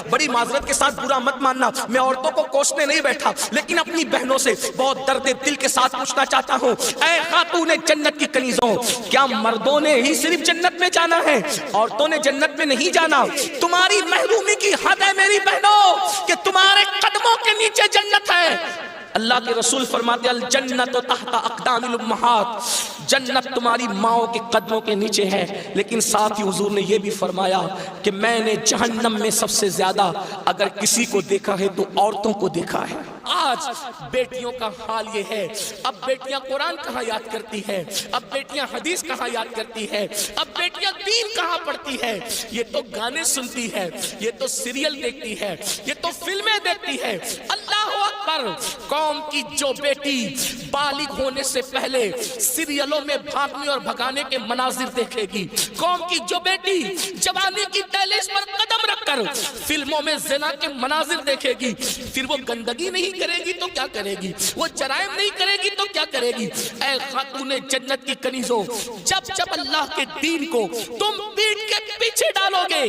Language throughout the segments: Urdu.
بڑی معذرت کے ساتھ برا مت ماننا، میں عورتوں کو کوسنے نہیں بیٹھا، لیکن اپنی بہنوں سے بہت درد دل کے ساتھ پوچھنا چاہتا ہوں، اے خاتون جنت کی کنیزوں، کیا مردوں نے ہی صرف جنت میں جانا ہے؟ عورتوں نے جنت میں نہیں جانا؟ تمہاری محرومی کی حد ہے میری بہنوں کہ تمہارے قدموں کے نیچے جنت ہے۔ اللہ کے رسول فرماتے الجنت تحت اقدام الامہات، جنت تمہاری ماؤں کے قدموں کے نیچے ہے، لیکن ساتھ ہی حضور نے یہ بھی فرمایا کہ میں نے جہنم میں سب سے زیادہ اگر کسی کو دیکھا ہے تو عورتوں کو دیکھا ہے۔ آج بیٹیوں کا حال یہ ہے، اب بیٹیاں قرآن کہاں یاد کرتی ہے، اب بیٹیاں حدیث کہاں یاد کرتی ہے، اب بیٹیاں دین کہاں پڑھتی ہے؟ یہ تو گانے سنتی ہے، یہ تو سیریل دیکھتی ہے، یہ تو فلمیں دیکھتی ہے۔ اللہ اکبر! قوم کی جو بیٹی بالغ ہونے سے پہلے سیریلوں میں بھاگنے اور بھگانے کے مناظر دیکھے گی، قوم کی جو بیٹی جوانی کی دہلیز پر قدم رکھ کر فلموں میں زنا کے مناظر دیکھے گی، پھر وہ گندگی نہیں کرے گی تو کیا کرے گی؟ وہ جرائم نہیں کرے گی تو کیا کرے گی؟ اے خاتون جنت کی کنیزوں، جب اللہ کے دین کو تم پیٹ کے پیچھے ڈالو گے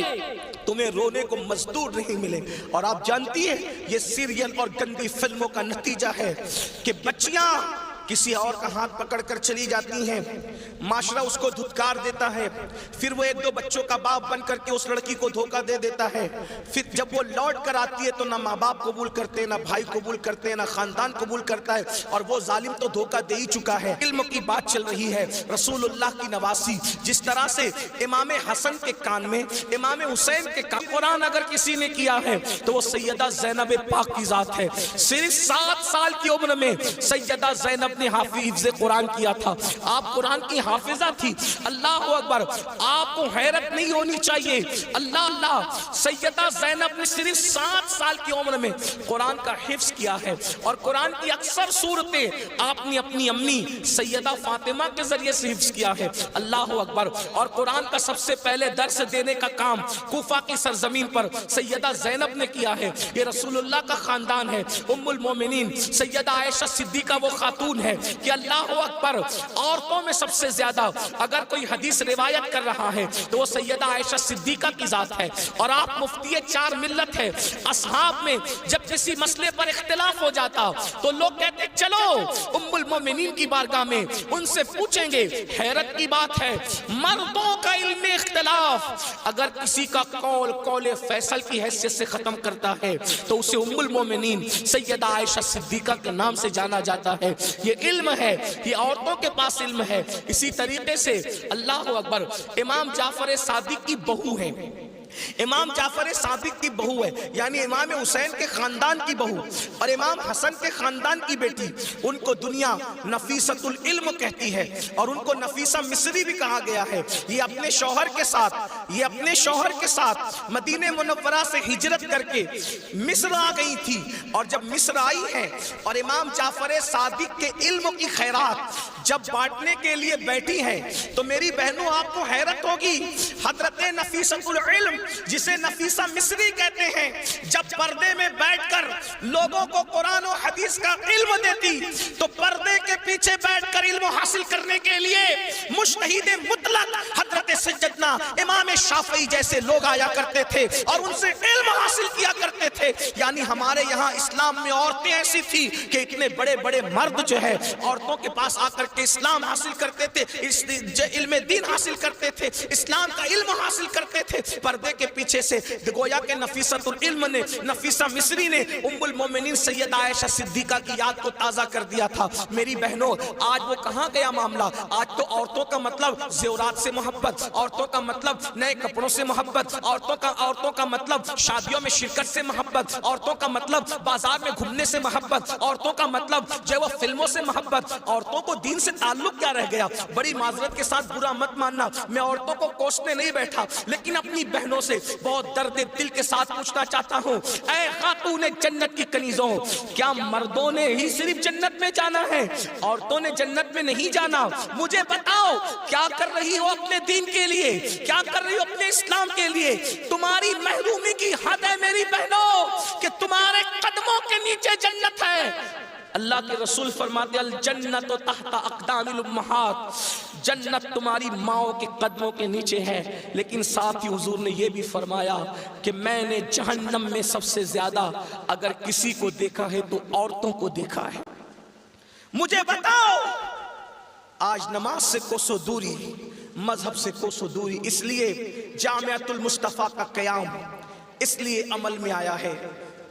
تمہیں رونے کو مزدور نہیں ملے۔ اور آپ جانتی ہیں یہ سیریل اور گندی فلموں کا نتیجہ ہے کہ بچیاں کسی اور کا ہاتھ پکڑ کر چلی جاتی ہیں، معاشرہ اس کو دھتکار دیتا ہے، پھر وہ ایک دو بچوں کا باپ بن کر کے اس لڑکی کو دھوکہ دے دیتا ہے، پھر جب وہ لوٹ کر آتی ہے تو نہ ماں باپ قبول کرتے، نہ بھائی قبول کرتے، نہ خاندان قبول کرتا ہے، اور وہ ظالم تو دھوکہ دے ہی چکا ہے۔ علم کی بات چل رہی ہے، رسول اللہ کی نواسی، جس طرح سے امام حسن کے کان میں، امام حسین کے کان قرآن اگر کسی نے کیا ہے تو وہ سیدہ زینب پاک کی ذات ہے۔ صرف 7 سال کی عمر میں سیدہ زینب نے حافظ قرآن کیا تھا، آپ قرآن کی حافظہ تھی۔ اللہ اکبر! آپ کو حیرت نہیں ہونی چاہیے، اللہ سیدہ زینب نے صرف 7 سال کی عمر میں قرآن کا حفظ کیا ہے، اور قرآن کی اکثر صورتیں آپ نے اپنی امی سیدہ فاطمہ کے ذریعے سے حفظ کیا ہے۔ اللہ اکبر! اور قرآن کا سب سے پہلے درس دینے کا کام کوفہ کی سرزمین پر سیدہ زینب نے کیا ہے۔ یہ رسول اللہ کا خاندان ہے۔ ام المومنین سیدہ عائشہ صدیقہ وہ خاتون ہے کہ اللہ اکبر، عورتوں میں سب سے زیادہ اگر کوئی حدیث روایت کر رہا ہے تو وہ سیدہ عائشہ صدیقہ کی ذات ہے، اور آپ مفتی 4 ملت ہے۔ اصحاب میں جب کسی مسئلے پر اختلاف ہو جاتا تو لوگ کہتے چلو ام المومنین کی بارگاہ میں ان سے پوچھیں گے۔ حیرت کی بات ہے، مردوں کا علم اختلاف اگر کسی کا قول فیصل کی حیثیت سے ختم کرتا ہے تو اسے ام المومنین سیدہ عائشہ صدیقہ کے نام سے جانا جاتا ہے۔ یہ علم ہے، یہ عورتوں کے پاس علم ہے۔ اسی طریقے سے اللہ اکبر، امام جعفر صادق کی بہو ہے، امام جعفر صادق کی بہو ہے، یعنی امام حسین کے خاندان کی بہو اور امام حسن کے خاندان کی بیٹی، ان کو دنیا نفیسۃ العلم کہتی ہے، اور ان کو نفیسہ مصری بھی کہا گیا ہے۔ یہ اپنے شوہر کے ساتھ مدینہ منورہ سے ہجرت کر کے مصر آ گئی تھی، اور جب مصر آئی ہیں اور امام جعفر صادق کے علم کی خیرات جب بانٹنے کے لیے بیٹھی ہیں تو میری بہنوں آپ کو حیرت ہوگی، حضرت نفیسۃ العلم جسے نفیسہ مصری کہتے ہیں، جب پردے میں بیٹھ کر لوگوں کو قرآن و حدیث کا علم دیتی تو پردے کے پیچھے بیٹھ کر علم حاصل کرنے کے لیے مجتہد مطلق حضرت سیدنا امام شافعی جیسے لوگ آیا کرتے تھے اور ان سے علم حاصل کیا کرتے تھے۔ یعنی ہمارے یہاں اسلام میں عورتیں ایسی تھی کہ اتنے بڑے بڑے مرد جو ہے عورتوں کے پاس آ کر کے اسلام حاصل کرتے تھے، علم دین حاصل کرتے تھے، اسلام کا علم حاصل کرتے تھے۔ پردے کے پیچھے سے گویا کہ نفیسۃ العلم نے، نفیسہ مصری نے ام المومنین سیدہ عائشہ صدیقہ کی یاد کو تازہ کر دیا تھا۔ میری بہنوں آج وہ کہاں گیا معاملہ؟ آج تو عورتوں کا مطلب زیورات سے محبت، عورتوں کا مطلب نئے کپڑوں سے محبت، عورتوں کا مطلب شادیوں میں شرکت سے محبت، عورتوں کا مطلب بازار میں گھومنے سے محبت، عورتوں کا مطلب جو وہ فلموں سے محبت۔ عورتوں کو دین سے تعلق کیا رہ گیا؟ بڑی معذرت کے ساتھ برا مت ماننا، میں عورتوں کو کوسنے نہیں بیٹھا، لیکن اپنی بہنوں سے بہت درد دل کے ساتھ پوچھنا چاہتا ہوں، اے خاتون جنت کی کنیزوں، کیا مردوں نے ہی صرف جنت میں جانا ہے؟ عورتوں نے جنت میں نہیں جانا؟ مجھے بتاؤ کیا کر رہی ہو اپنے دین کے لیے، کیا کر رہی ہو اپنے اسلام کے لیے؟ تمہاری محرومی کی حد ہے میری بہنوں کہ تمہارے قدموں کے نیچے جنت ہے۔ اللہ کے رسول فرماتے الجنت تحت اقدام الامہات، جنت تمہاری ماؤں کے قدموں کے نیچے ہے، لیکن ساتھ ہی حضور نے یہ بھی فرمایا کہ میں نے جہنم میں سب سے زیادہ اگر کسی کو دیکھا ہے تو عورتوں کو دیکھا ہے۔ مجھے بتاؤ، آج نماز سے کوسوں دوری، مذہب سے کوسوں دوری، اس لیے جامعۃ المصطفیٰ کا قیام اس لیے عمل میں آیا ہے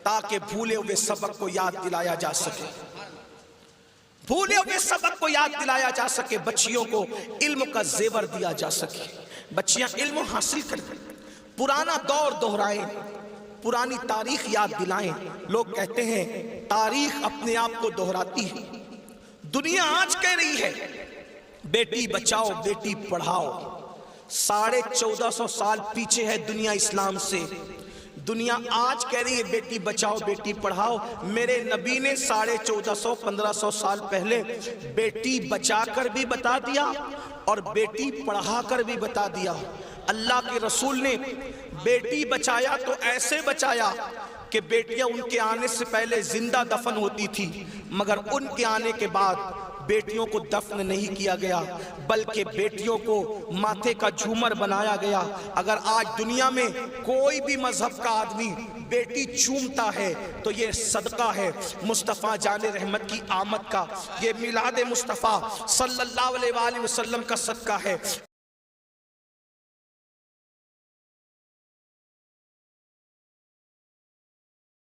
تاکہ بھولے ہوئے سبق کو یاد دلایا جا سکے، بھولے ہوئے سبق کو یاد دلایا جا سکے، بچیوں کو علم کا زیور دیا جا سکے، بچیاں علم حاصل کریں، پرانا دور دہرائیں، پرانی تاریخ یاد دلائیں۔ لوگ کہتے ہیں تاریخ اپنے آپ کو دہراتی ہے، دنیا آج کہہ رہی ہے بیٹی بچاؤ بیٹی پڑھاؤ، 1450 سال پیچھے ہے دنیا اسلام سے، دنیا آج کہہ رہی ہے بیٹی بچاؤ بیٹی پڑھاؤ۔ میرے نبی نے 1450-1500 سال پہلے بیٹی بچا کر بھی بتا دیا اور بیٹی پڑھا کر بھی بتا دیا۔ اللہ کے رسول نے بیٹی بچایا تو ایسے بچایا کہ بیٹیاں ان کے آنے سے پہلے زندہ دفن ہوتی تھی، مگر ان کے آنے کے بعد بیٹیوں کو دفن نہیں کیا گیا بلکہ بیٹیوں کو ماتھے کا جھومر بنایا گیا۔ اگر آج دنیا میں کوئی بھی مذہب کا آدمی بیٹی چومتا ہے تو یہ صدقہ ہے مصطفیٰ جان رحمت کی آمد کا، یہ میلاد مصطفیٰ صلی اللہ علیہ وآلہ وسلم کا صدقہ ہے۔